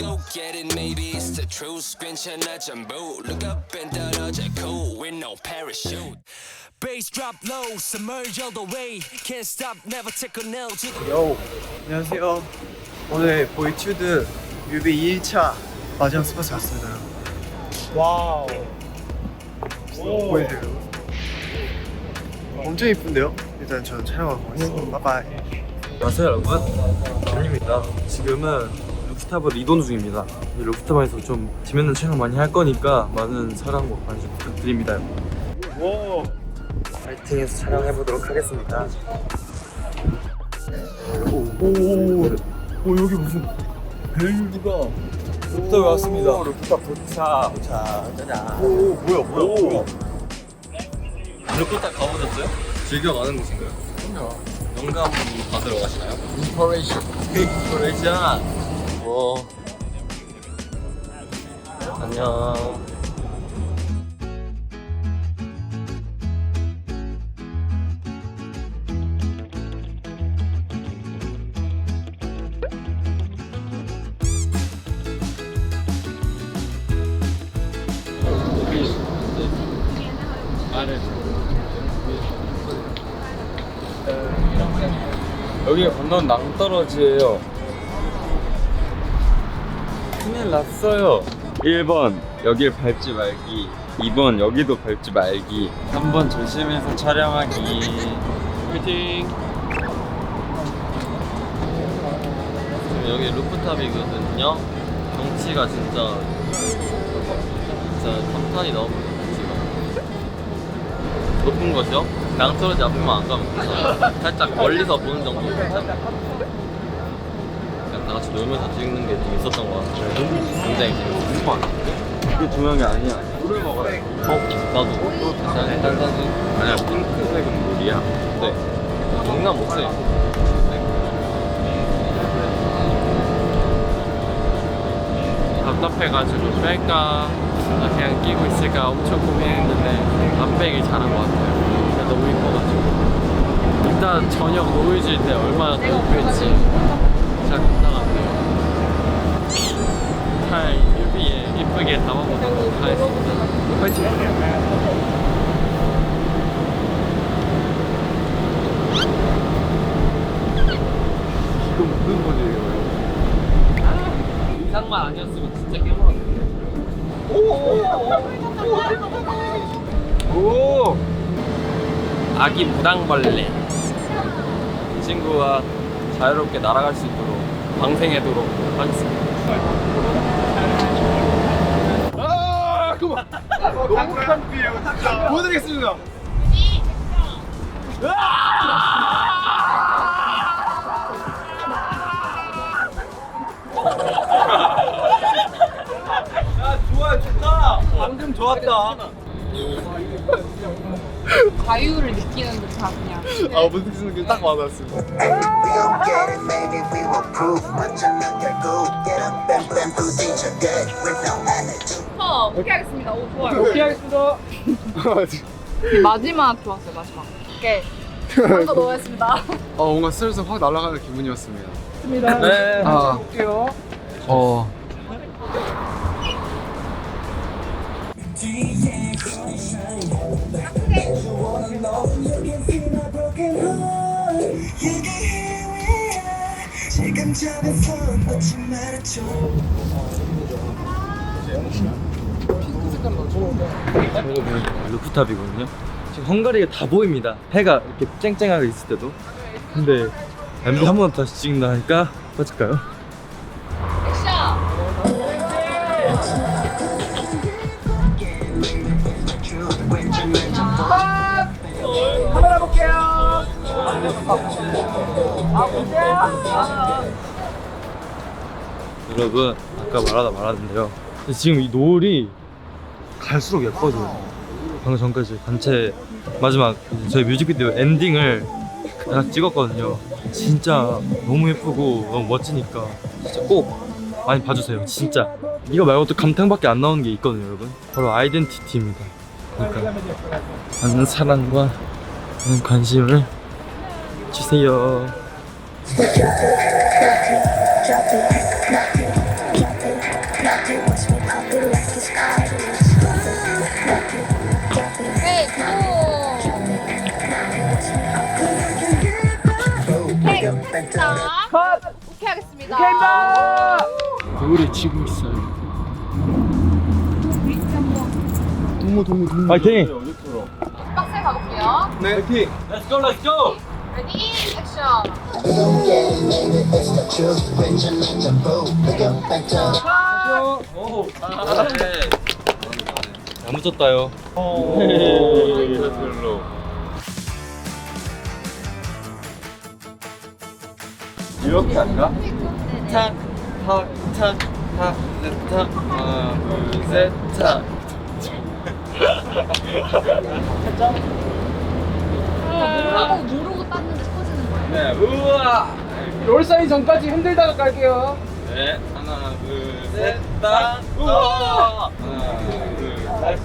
go get it maybe it's the truth 괜찮아 전부 look up and 떨어져 cool with no parachute Bass drop low submerge all the way can't stop never take a nail to the 요 안녕하세요. 오늘 보이튜드 뮤비 2일차 마지막 스팟에 왔습니다. 와우. 보여드려요. 엄청 이쁜데요? 일단 저는 촬영하고 가겠습니다. 바이바이. 안녕하세요 여러분, 벤입니다. 지금은 루프탑으로 이동 중입니다. 이 루프탑에서 좀 재밌는 촬영 많이 할 거니까 많은 사랑과 관심 부탁드립니다. 오. 파이팅해서 촬영해보도록 하겠습니다. 오 여기 무슨 벨류가 루프탑에 왔습니다. 루프탑 도착. 짜잔. 오 뭐야. 루프탑 가보셨어요? 즐겨 가는 곳인가요? 그럼요. 영감 받으러 가시나요? 인스퍼레이션. 오. 안녕. 여기가 건너는 낭떠러지예요. 큰일 났어요. 1번 여길 밟지 말기, 2번 여기도 밟지 말기, 3번 조심해서 촬영하기. 화이팅! 여기 루프탑이거든요. 경치가 진짜 감탄이 너무 경치가 높은 곳이요? 낭떠러지 앞에만 안 가면 괜찮아요. 살짝 멀리서 보는 정도 괜찮아요. 그냥 다 같이 놀면서 찍는 게 좀 있었던 것 같아요. 굉장히 재밌었어요. 그게 중요한 게 아니야. 물을 먹어야 돼. 나도. 탄산수? 아니야, 핑크색은 물이야. 네. 농담 못해. 답답해가지고 뺄까 그냥 끼고 있을까 엄청 고민했는데 안 빼길 잘한 것 같아요. 진짜 너무 이뻐가지고 일단 저녁 노을 질 때 얼마나 더 이쁠지 진짜 감당하네요. 잘 뮤비에 이쁘게 담아보도록 하겠습니다. 화이팅! 이거 무슨 소리예요? 이상만 아니었으면 진짜 깨물었는데. 오. 아기 무당벌레. 이 친구와 자유롭게 날아갈 수 있도록 방생하도록 하겠습니다. 아 그만. 너무 창피해요 진짜. 보여드리겠습니다. 야 좋다. 방금 좋았다. 자유를 느끼는 듯한 그냥. 아 무슨 생각이 딱 와닿았습니다. We gon' get it, maybe we will prove. 맞잖아 결국 get up and bam 부딪혀 dead with no attitude. 오케이 하겠습니다. 오 좋아요. 오케이 하겠습니다. 마지막 좋았어요. 마지막. 오케이. 한거 넣어야겠습니다. 뭔가 스트레스 확 날아가는 기분이었습니다. 네. 볼게요. 지금 잡은 손 놓지 말아줘. 여러분, 루프탑이거든요. 지금 헝가리가 다 보입니다. 해가 이렇게 쨍쨍하게 있을 때도. 근데 MV 한 번 다시 찍는다니까 빠질까요? 카메라 볼게요. 여러분, 아까 말하다 말았는데요. 근데 지금 이 노을이 갈수록 예뻐져요. 방금 전까지 단체 마지막 저희 뮤직비디오 엔딩을 딱 찍었거든요. 진짜 너무 예쁘고 너무 멋지니까 진짜 꼭 많이 봐주세요. 진짜 이거 말고 또 감탄밖에 안 나오는 게 있거든요, 여러분. 바로 아이덴티티입니다. 그러니까 많은 사랑과 많은 관심을 주세요. 네, 자, 오케이 하겠습니다. 노을이 지고 있어요. 파이팅! 박스에 가볼게요. 네. 파이팅! Let's go, let's go! 레디, 액션. It's the truth. Venture and jumbo. Pick up and down. 야무졌다요. 이렇게 할까? 탁, 하나, 둘, 셋, 탁. 하고 누르고 땄는데 터지는 거예요. 네, 우와. 롤사인 전까지 흔들다가 깔게요. 네, 하나, 둘, 셋, 딱. 우와. 하나, 둘, 셋.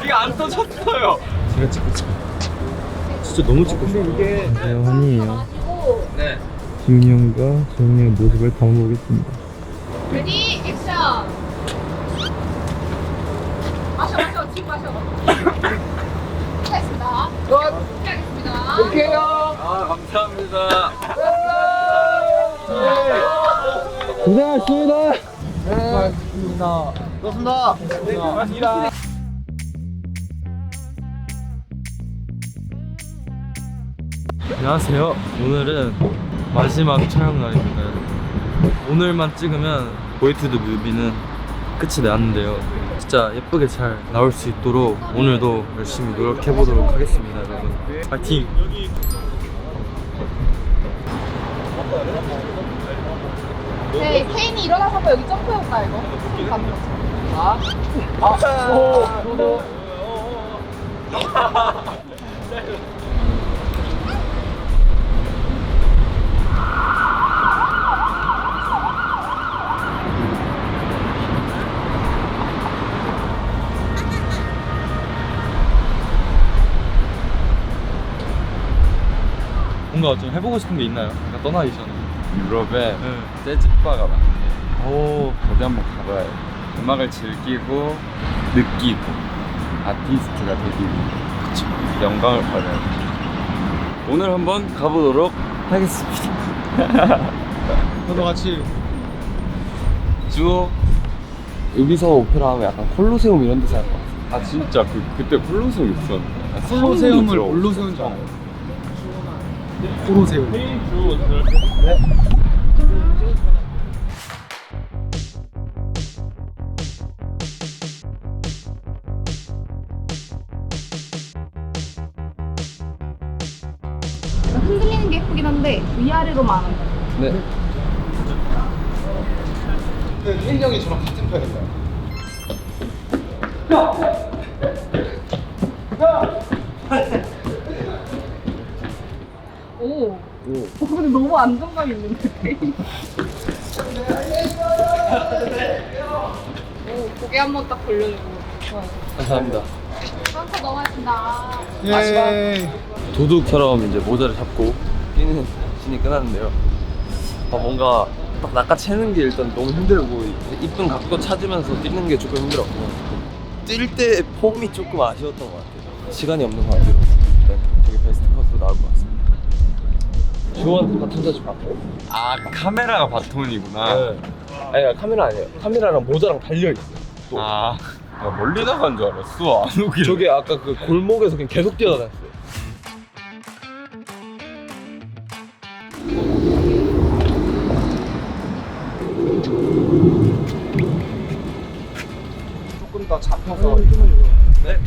이거 안 터졌어요. 제가 찍고 진짜 너무 찍고 싶어요. 이게 환희예요. 가지고 네. 김희영과 정희의 모습을 담아보겠습니다. 레디, 액션. 마셔, 지금 마셔. 하겠습니다. 하겠습니다. 오케이요. 아, 감사합니다. 고생하셨습니다. 고맙습니다. 네, 고맙습니다. 안녕하세요. 오늘은 마지막 촬영 날입니다. 오늘만 찍으면 보이투드 뮤비는 끝이 났는데요. 진짜 예쁘게 잘 나올 수 있도록 오늘도 열심히 노력해 보도록 하겠습니다, 여러분. 파이팅! 네, 케인이 일어나서 한번 여기 점프해볼까, 이거? 가는 거죠. 뭔가 좀 해보고 싶은 게 있나요? 그러니까 떠나기 전에. 유럽에 네. 재즈바가 많은데 오, 거기 한번 가봐야 돼. 음악을 즐기고 느끼고 아티스트가 되기 위해 영광을 받아야 돼. 오늘 한번 가보도록 하겠습니다. 저도 같이. 쭉 여기서 오페라 하면 약간 콜로세움 이런 데서 할 것 같아. 아 진짜 그때 콜로세움 있었는데. 콜로세움을 뭘로 세운 줄 알아요? 코로세움. 흔들리는 게 예쁘긴 한데 위아래로만 안 한다. 네. 혜인 형이 저랑 같은 편인가요? 오. 근데 너무 안정감 있는데. 오, 고개 한번 딱 돌려주고. 좋아요. 감사합니다. 한번 넘어갔습니다. 예. 도둑처럼 이제 모자를 잡고 뛰는 신이 끝났는데요. 뭔가 딱 낚아채는 게 일단 너무 힘들고 이쁜 각도 찾으면서 뛰는 게 조금 힘들었고 뛸 때 폼이 조금 아쉬웠던 것 같아요. 시간이 없는 것 같아요. 일단 저기 베스트 컷으로 나올 것 같습니다. 주호한테 바톤 타줄까? 아 카메라가 바톤이구나. 네. 아니 카메라 아니에요. 카메라랑 모자랑 달려있어. 또. 아 멀리 나간 줄 알았어. 안 오길. 저게 아까 그 골목에서 그냥 계속 뛰어다녔어요. 조금 더 잡혀서. 네.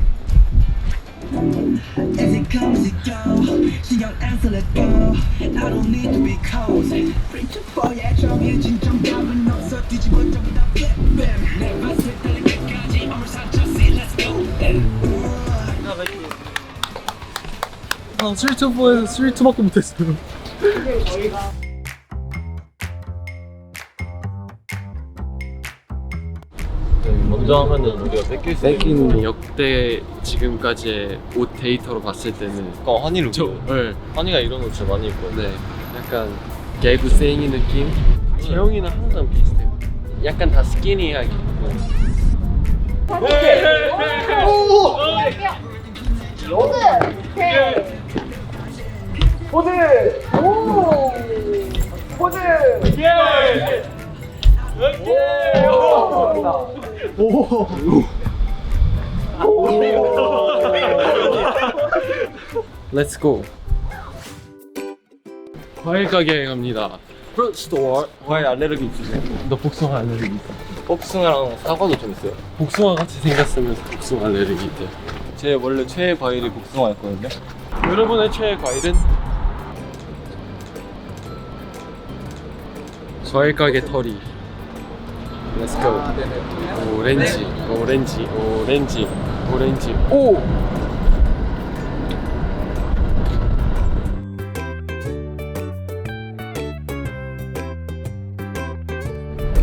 As it comes, it goes. 신경 안 쓸 let go. I don't need to be cozy. Preach for ya. 정해진 정답은 없어. 뒤집어 전부 다 bam bam. 내 맛을 달릴 때까지 어물 산쳤지. Let's go. 스트리트 4에서 스트리트 2밖에 못했어요. 먼저 하면은 우리가 뺏기는 역대 지금까지의 옷 데이터로 봤을 때는 환희 룩. 네, 환희가 이런 옷 진짜 많이 입거든요. 네, 약간 개구 쌩이 느낌. 재영이는 항상 비슷해요. 약간 다 스키니하게. Let's go. 과일 가게에 갑니다. 프루트 스토어. 과일 알레르기 있으세요? 너 복숭아 알레르기 있어? 복숭아랑 사과도 좀 있어요. 복숭아 같이 생겼으면서 복숭아 알레르기 있대. 제 원래 최애 과일이 복숭아였거든요. 여러분의 최애 과일은? 과일 가게 털이. Let's go. 오렌지, 오렌지, 오렌지, 오렌지. 오!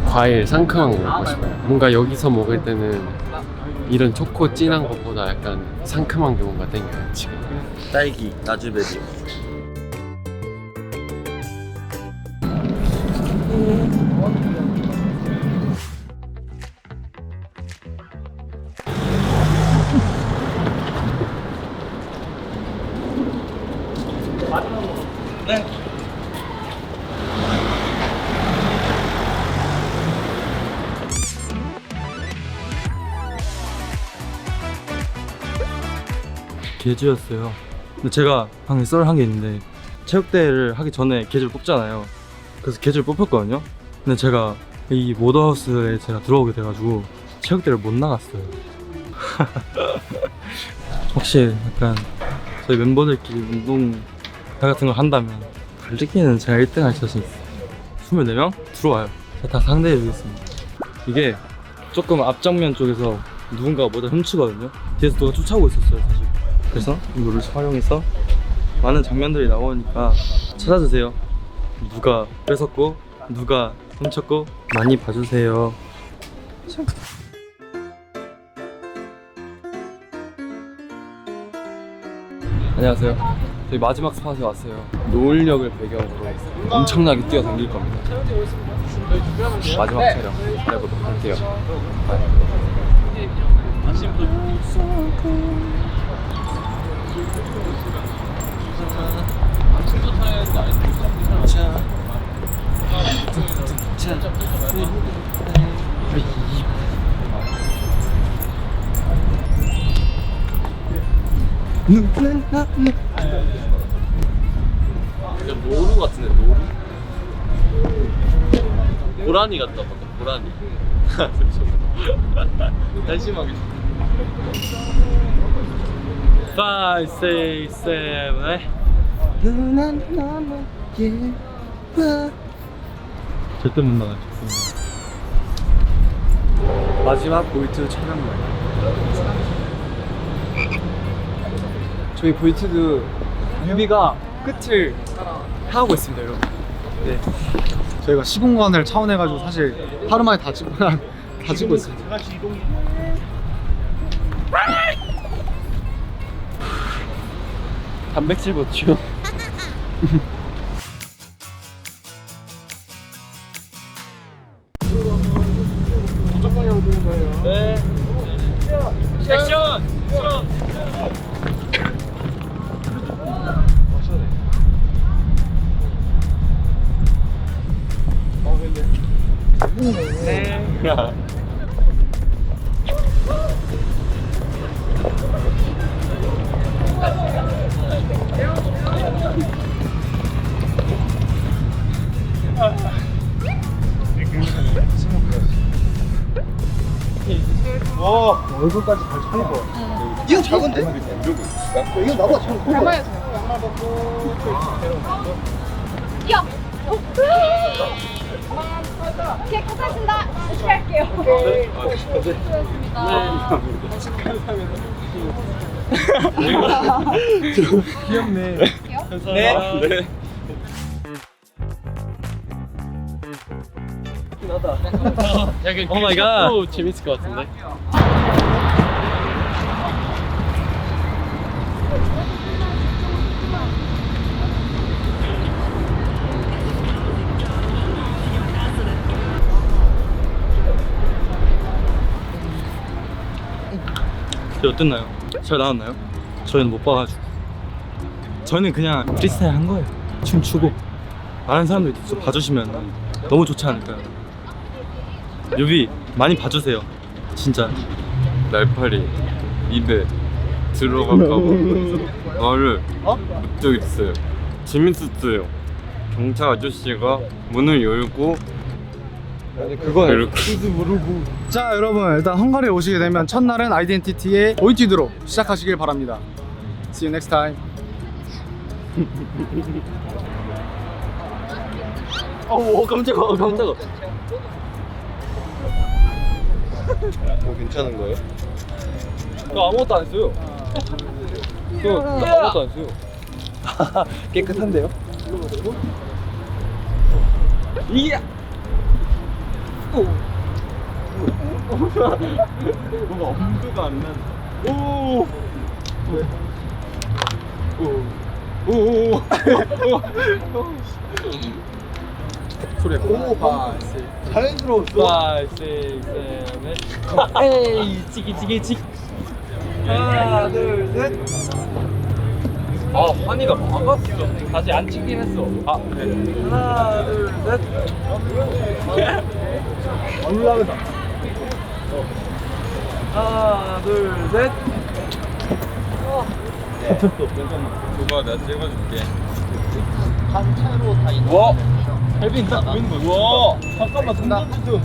과일 상큼한 거 먹고 싶어요. 뭔가 여기서 먹을 때는 이런 초코 진한 것보다 약간 상큼한 게 뭔가 땡겨요 지금. 딸기, 나주베리. 계주였어요. 근데 제가 방금 썰 한 게 있는데 체육대회를 하기 전에 계주를 뽑잖아요. 그래서 계주를 뽑혔거든요. 근데 제가 이 모더하우스에 제가 들어오게 돼가지고 체육대회를 못 나갔어요. 혹시 약간 저희 멤버들끼리 운동 같은 걸 한다면 달리기는 제가 1등 할 자신 있어요. 24명 들어와요. 제가 다 상대해주겠습니다. 이게 조금 앞정면 쪽에서 누군가가 모자 훔치거든요. 뒤에서 누가 쫓아오고 있었어요 사실. 그래서 이거를 활용해서 많은 장면들이 나오니까 찾아주세요. 누가 뺏었고 누가 훔쳤고 많이 봐주세요. 안녕하세요. 저희 마지막 스팟에 왔어요. 노을역을 배경으로 엄청나게 뛰어다닐 겁니다. 마지막 촬영 해보도록 할게요. 노루 같은데 노루? 고라니 같다 방금 고라니. 한심하게. 5, 6, 7, 8. 절대 못 나가죠. 마지막 볼트 촬영날. 저희 볼트도 뮤비가 끝을 향하고 있습니다, 여러분. 네. 저희가 시공간을 차원해가지고 사실 하루 만에 다 찍고 있습니다. 단백질 보충. 네. 액션! 네. 와, 얼굴까지 잘 차릴 것 같아. 이거 작은데? 이거 나보다 작은 거. 얼마예요? 야! 오케이, 고생하셨습니다. 다시 할게요. 귀엽네. 네. 약간 오 마이 갓. 재밌을 것 같은데. 어땠나요? 잘 나왔나요? 저희는 못 봐가지고. 저희는 그냥 프리스타일 한 거예요. 춤추고 많은 사람들이 또 봐주시면 너무 좋지 않을까요? 뮤비 많이 봐주세요. 진짜. 날파리 입에 들어갈까봐 말을 못하겠어요. 재밌었어요. 경찰 아저씨가 문을 열고 그건 이렇게 자 여러분 일단 헝가리에 오시게 되면 첫날은 아이덴티티의 오이티드로 시작하시길 바랍니다. See you next time. 깜짝아 깜짝아. 뭐 괜찮은 거예요? 저 아무것도 안 써요. 저 아무것도 안 써요. 깨끗한데요? 이야! 뭔가 엄두가 안 난. 오! 오! 소리. 오, 자연스러웠어. 5, 6, 7, 8. 에이, 찌기. 하나, 둘, 셋. 아, 환희가 막았어. 다시 안 치긴 했어. 아, 그래. 하나, 둘, 셋. 올라가다. 하나, 둘, 셋. 누가 내가 찍어줄게. 와! 헬빈 딱 보이는 거야. 와! 잠깐만, 동전 주세요.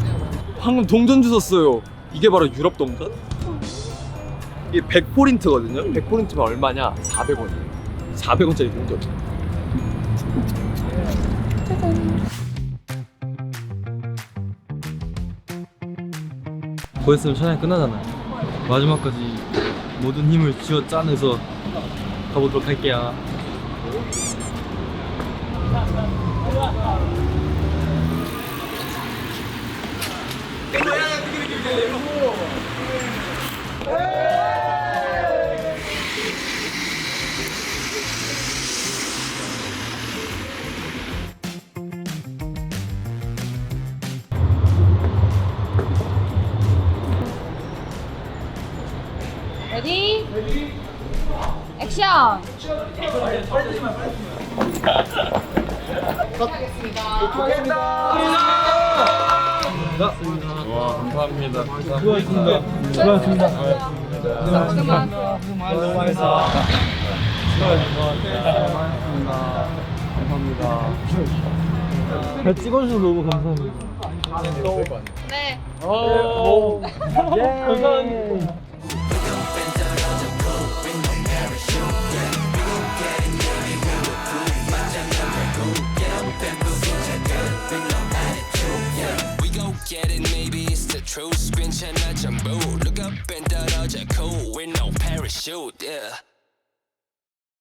방금 동전 주셨어요. 이게 바로 유럽 동전? 이게 100포린트거든요? 100포린트면 얼마냐? 400원이에요. 400원짜리 동전. 보였으면 촬영이 끝나잖아요. 마지막까지 모든 힘을 쥐어 짜내서 가보도록 할게요. 레디? 액션! 와 감사합니다. 수고하셨습니다. 감사합니다. 잘 찍어주셔서 너무 감사합니다. 네. 오, 감사합니다. Get it, maybe it's the truth. Screen channel jumbo. Look up and 떨어져 cool with no parachute. Yeah.